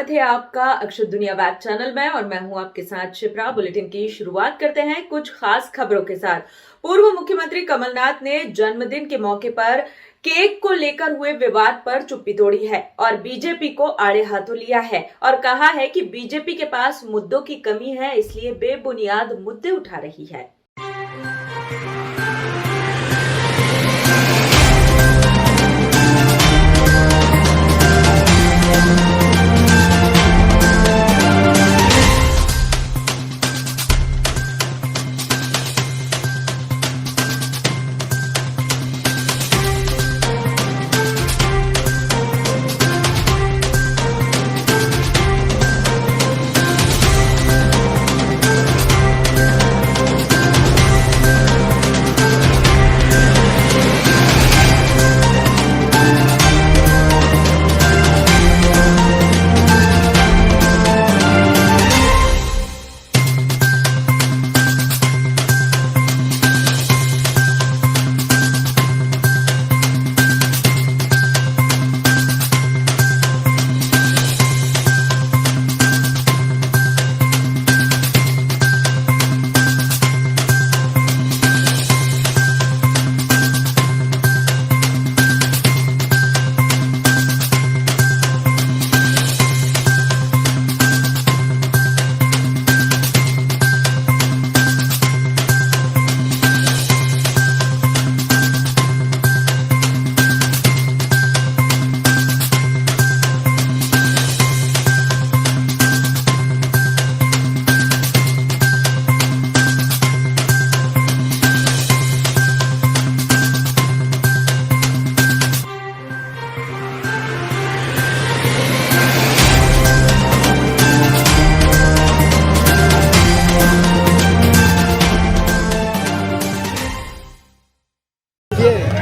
स्वागत है आपका अक्षत दुनिया वेब चैनल में और मैं हूं आपके साथ शिप्रा। बुलेटिन की शुरुआत करते हैं कुछ खास खबरों के साथ। पूर्व मुख्यमंत्री कमलनाथ ने जन्मदिन के मौके पर केक को लेकर हुए विवाद पर चुप्पी तोड़ी है और बीजेपी को आड़े हाथों लिया है और कहा है कि बीजेपी के पास मुद्दों की कमी है, इसलिए बेबुनियाद मुद्दे उठा रही है।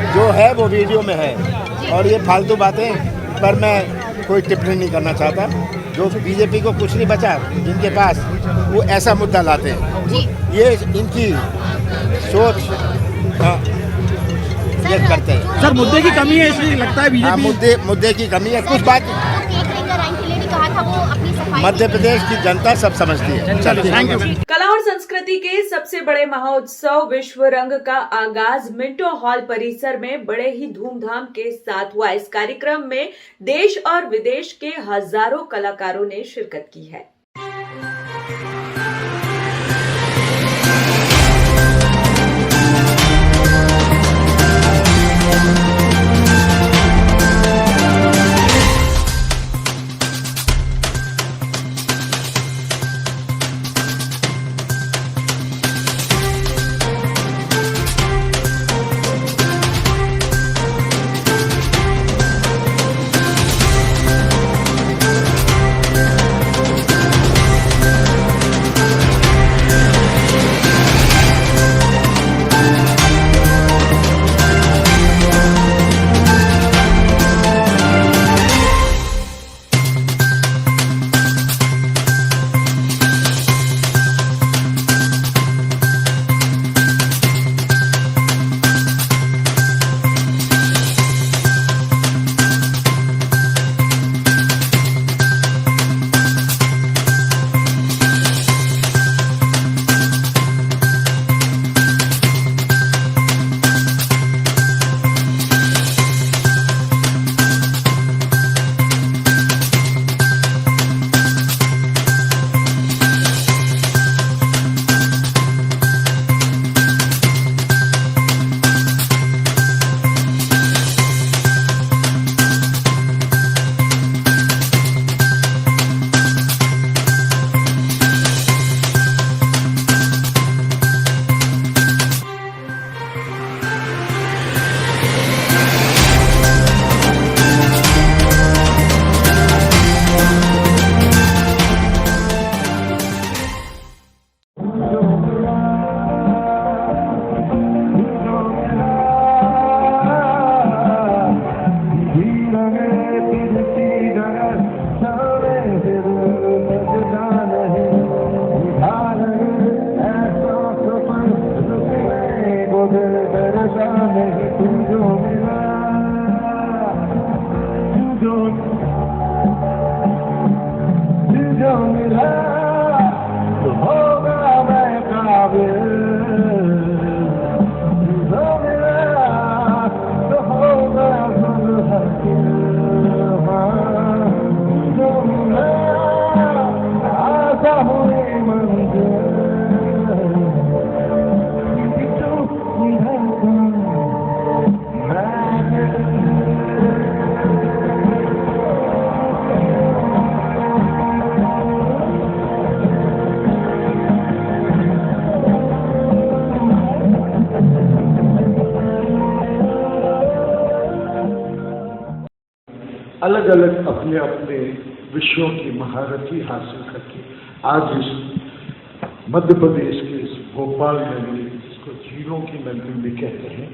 जो है वो वीडियो में है और ये फालतू बातें पर मैं कोई टिप्पणी नहीं करना चाहता। जो बीजेपी को कुछ नहीं बचा जिनके पास, वो ऐसा मुद्दा लाते हैं। ये इनकी सोच ये करते हैं। सर मुद्दे की कमी है इसलिए लगता है बीजेपी। मुद्दे की कमी है। कुछ बात मध्य प्रदेश की जनता सब समझती है। चलिए, थैंक यू। कला और संस्कृति के सबसे बड़े महोत्सव विश्व रंग का आगाज मिंटो हॉल परिसर में बड़े ही धूमधाम के साथ हुआ। इस कार्यक्रम में देश और विदेश के हजारों कलाकारों ने शिरकत की है। अलग अलग अपने अपने विषयों की महारथी हासिल करके आज इस मध्य प्रदेश के इस भोपाल नगरी, जिसको झीलों की नगरी भी कहते हैं,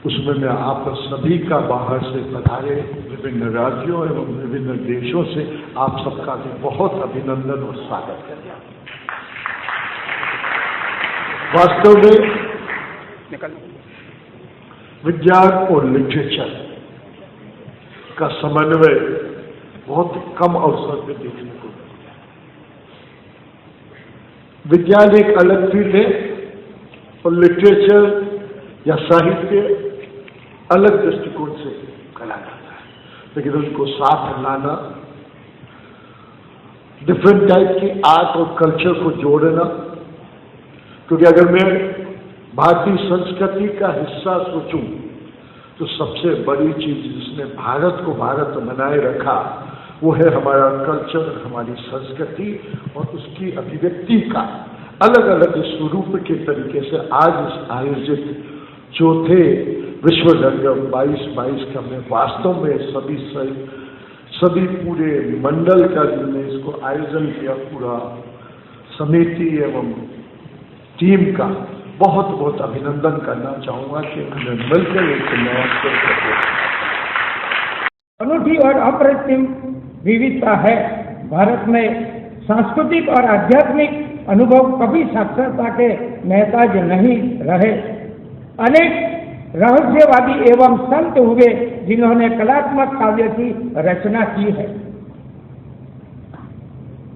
उसमें मैं आप सभी का बाहर से पधारे विभिन्न राज्यों एवं विभिन्न देशों से आप सबका भी बहुत अभिनंदन और स्वागत करता हूं। वास्तव में विज्ञान और लिटरेचर का समन्वय बहुत कम अवसर पे देखने को मिलता है। विज्ञान एक अलग फील्ड है और लिटरेचर या साहित्य अलग दृष्टिकोण से कला करता है, लेकिन उनको साथ लाना, डिफरेंट टाइप की आर्ट और कल्चर को जोड़ना, क्योंकि अगर मैं भारतीय संस्कृति का हिस्सा सोचूं तो सबसे बड़ी चीज जिसने भारत को भारत बनाए रखा वो है हमारा कल्चर, हमारी संस्कृति और उसकी अभिव्यक्ति का अलग अलग स्वरूप के तरीके से आज इस आयोजित चौथे विश्व रंगम 2022 का मैं वास्तव में सभी पूरे मंडल का जिसने इसको आयोजन किया, पूरा समिति एवं टीम का बहुत बहुत अभिनंदन करना चाहूंगा कि उन्हें मिलकर एक नया स्तर पर अनूठी और अप्रतिम विविधता है। भारत में सांस्कृतिक और आध्यात्मिक अनुभव कभी साक्षरता के महताज नहीं रहे। अनेक रहस्यवादी एवं संत हुए जिन्होंने कलात्मक काव्य की रचना की है।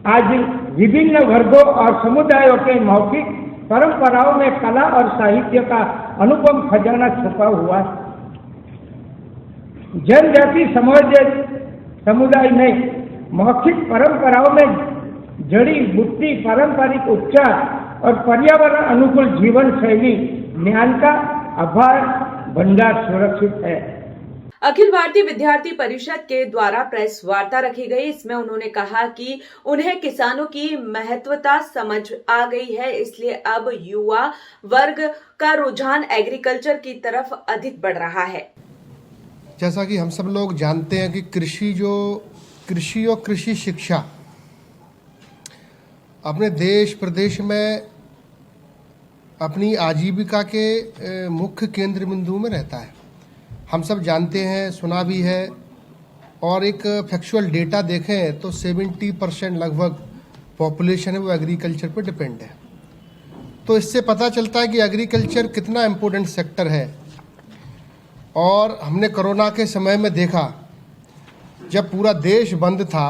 आज विभिन्न वर्गों और समुदायों के मौखिक परंपराओं में कला और साहित्य का अनुपम खजाना छुपा हुआ है। जनजाति समुदाय में मौखिक परंपराओं में जड़ी बूटी, पारंपरिक उपचार और पर्यावरण अनुकूल जीवन शैली ज्ञान का अपार भंडार सुरक्षित है। अखिल भारतीय विद्यार्थी परिषद के द्वारा प्रेस वार्ता रखी गई। इसमें उन्होंने कहा कि उन्हें किसानों की महत्वता समझ आ गई है, इसलिए अब युवा वर्ग का रुझान एग्रीकल्चर की तरफ अधिक बढ़ रहा है। जैसा कि हम सब लोग जानते हैं कि कृषि और कृषि शिक्षा अपने देश प्रदेश में अपनी आजीविका के मुख्य केंद्र बिंदु में रहता है। हम सब जानते हैं, सुना भी है, और एक फैक्चुअल डेटा देखें तो 70% लगभग पॉपुलेशन है वो एग्रीकल्चर पर डिपेंड है। तो इससे पता चलता है कि एग्रीकल्चर कितना इम्पोर्टेंट सेक्टर है। और हमने कोरोना के समय में देखा, जब पूरा देश बंद था,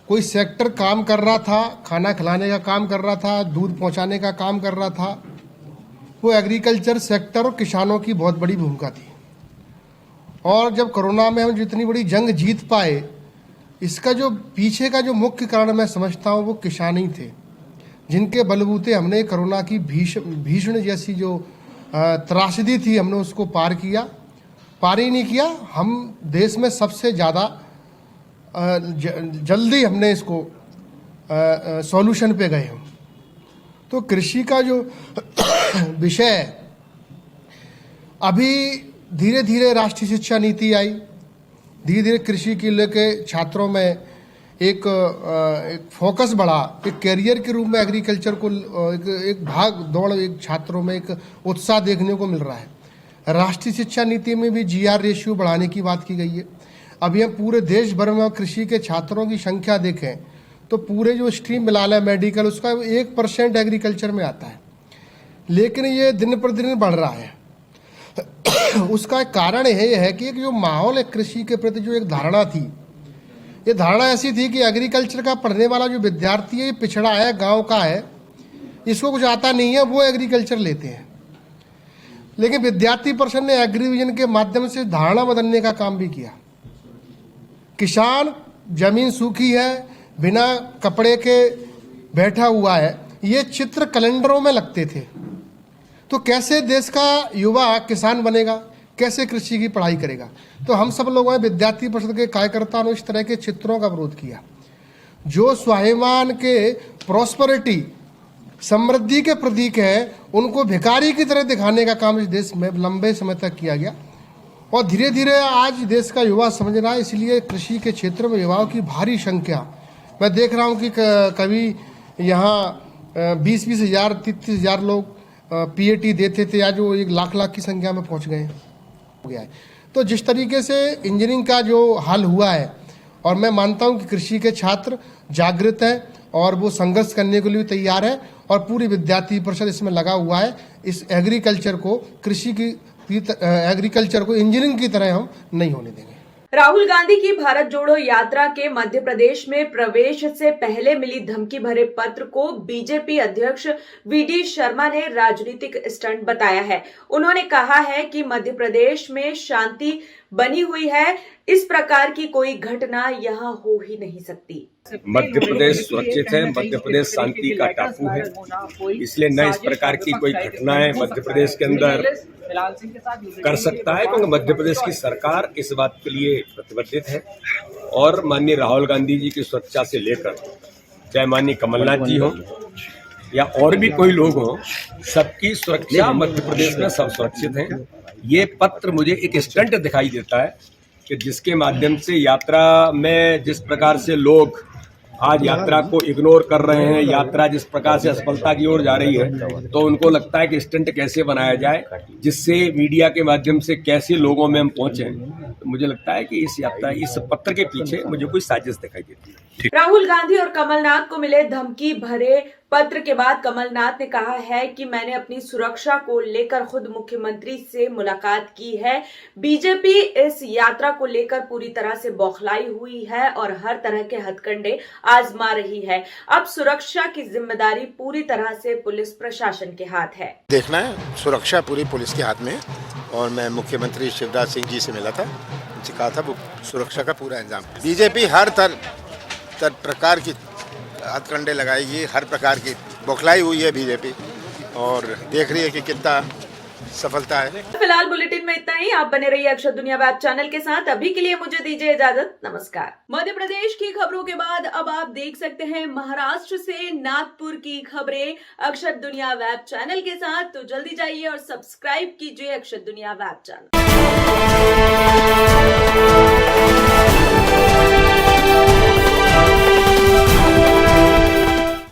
कोई सेक्टर काम कर रहा था, खाना खिलाने का काम कर रहा था, दूध पहुंचाने का काम कर रहा था, वो एग्रीकल्चर सेक्टर और किसानों की बहुत बड़ी भूमिका थी। और जब कोरोना में हम जितनी बड़ी जंग जीत पाए, इसका जो पीछे का जो मुख्य कारण मैं समझता हूँ वो किसान ही थे, जिनके बलबूते हमने कोरोना की भीषण जैसी जो त्रासदी थी हमने उसको पार ही नहीं किया। हम देश में सबसे ज़्यादा जल्दी हमने इसको सॉल्यूशन पे गए हम। तो कृषि का जो विषय अभी धीरे धीरे राष्ट्रीय शिक्षा नीति आई, धीरे धीरे कृषि के लेके छात्रों में एक फोकस बढ़ा, एक कैरियर के रूप में एग्रीकल्चर को एक भाग दौड़, एक छात्रों में एक उत्साह देखने को मिल रहा है। राष्ट्रीय शिक्षा नीति में भी GR रेशियो बढ़ाने की बात की गई है। अभी हम पूरे देश भर में कृषि के छात्रों की संख्या देखें तो पूरे जो स्ट्रीम मिला है मेडिकल, उसका 1% एग्रीकल्चर में आता है, लेकिन ये दिन पर दिन बढ़ रहा है। उसका एक कारण ये है कि एक जो माहौल है कृषि के प्रति, जो एक धारणा थी, ये धारणा ऐसी थी कि एग्रीकल्चर का पढ़ने वाला जो विद्यार्थी है ये पिछड़ा है, गांव का है, इसको कुछ आता नहीं है, वो एग्रीकल्चर लेते हैं। लेकिन विद्यार्थी परिषद ने एग्रीविजन के माध्यम से धारणा बदलने का काम भी किया। किसान जमीन सूखी है, बिना कपड़े के बैठा हुआ है, ये चित्र कैलेंडरों में लगते थे। तो कैसे देश का युवा किसान बनेगा, कैसे कृषि की पढ़ाई करेगा? तो हम सब लोगों ने, विद्यार्थी परिषद के कार्यकर्ताओं ने इस तरह के चित्रों का विरोध किया, जो स्वाभिमान के प्रॉस्पेरिटी, समृद्धि के प्रतीक है, उनको भिखारी की तरह दिखाने का काम इस देश में लंबे समय तक किया गया। और धीरे धीरे आज देश का युवा समझ रहा है, इसलिए कृषि के क्षेत्र में युवाओं की भारी संख्या मैं देख रहा हूं कि कभी यहाँ 20-20 हजार 30-30 हजार लोग पीएटी देते थे, आज वो 1 लाख की संख्या में पहुंच गए हो गया है। तो जिस तरीके से इंजीनियरिंग का जो हाल हुआ है, और मैं मानता हूं कि कृषि के छात्र जागृत हैं और वो संघर्ष करने के लिए तैयार है, और पूरी विद्यार्थी परिषद इसमें लगा हुआ है। इस एग्रीकल्चर को एग्रीकल्चर को इंजीनियरिंग की तरह हम नहीं होने देंगे। राहुल गांधी की भारत जोड़ो यात्रा के मध्य प्रदेश में प्रवेश से पहले मिली धमकी भरे पत्र को बीजेपी अध्यक्ष वीडी शर्मा ने राजनीतिक स्टंट बताया है। उन्होंने कहा है कि मध्य प्रदेश में शांति बनी हुई है, इस प्रकार की कोई घटना यहाँ हो ही नहीं सकती। मध्य प्रदेश सुरक्षित है, मध्य प्रदेश शांति का टापू है, इसलिए न इस प्रकार की कोई घटनाएं मध्य प्रदेश के अंदर कर सकता है, क्योंकि मध्य प्रदेश की सरकार इस बात के लिए प्रतिबद्ध है। और माननीय राहुल गांधी जी की सुरक्षा से लेकर चाहे माननीय कमलनाथ जी हो या और भी कोई लोग हों, सबकी सुरक्षा मध्य प्रदेश में सब सुरक्षित हैं। ये पत्र मुझे एक स्टंट दिखाई देता है कि जिसके माध्यम से यात्रा में जिस प्रकार से लोग आज यात्रा को इग्नोर कर रहे हैं, यात्रा जिस प्रकार से असफलता की ओर जा रही है, तो उनको लगता है कि स्टंट कैसे बनाया जाए, जिससे मीडिया के माध्यम से कैसे लोगों में हम पहुंचे। तो मुझे लगता है कि इस पत्र के पीछे मुझे कोई साजिश दिखाई देती है। राहुल गांधी और कमलनाथ को मिले धमकी भरे पत्र के बाद कमलनाथ ने कहा है कि मैंने अपनी सुरक्षा को लेकर खुद मुख्यमंत्री से मुलाकात की है। बीजेपी इस यात्रा को लेकर पूरी तरह से बौखलाई हुई है और हर तरह के हथकंडे आजमा रही है। अब सुरक्षा की जिम्मेदारी पूरी तरह से पुलिस प्रशासन के हाथ है। देखना है, सुरक्षा पूरी पुलिस के हाथ में। और मैं मुख्यमंत्री शिवराज सिंह जी से मिला था, उनसे कहा था वो सुरक्षा का पूरा इंतजाम। बीजेपी हर प्रकार की हथकंडे लगाएगी, हर प्रकार की बौखलाई हुई है बीजेपी, और देख रही है कि कितना सफलता है। फिलहाल बुलेटिन में इतना ही। आप बने रहिए अक्षर दुनिया वेब चैनल के साथ। अभी के लिए मुझे दीजिए इजाजत। नमस्कार। मध्य प्रदेश की खबरों के बाद अब आप देख सकते हैं महाराष्ट्र से नागपुर की खबरें अक्षर दुनिया वेब चैनल के साथ। तो जल्दी जाइए और सब्सक्राइब कीजिए अक्षर दुनिया वेब चैनल।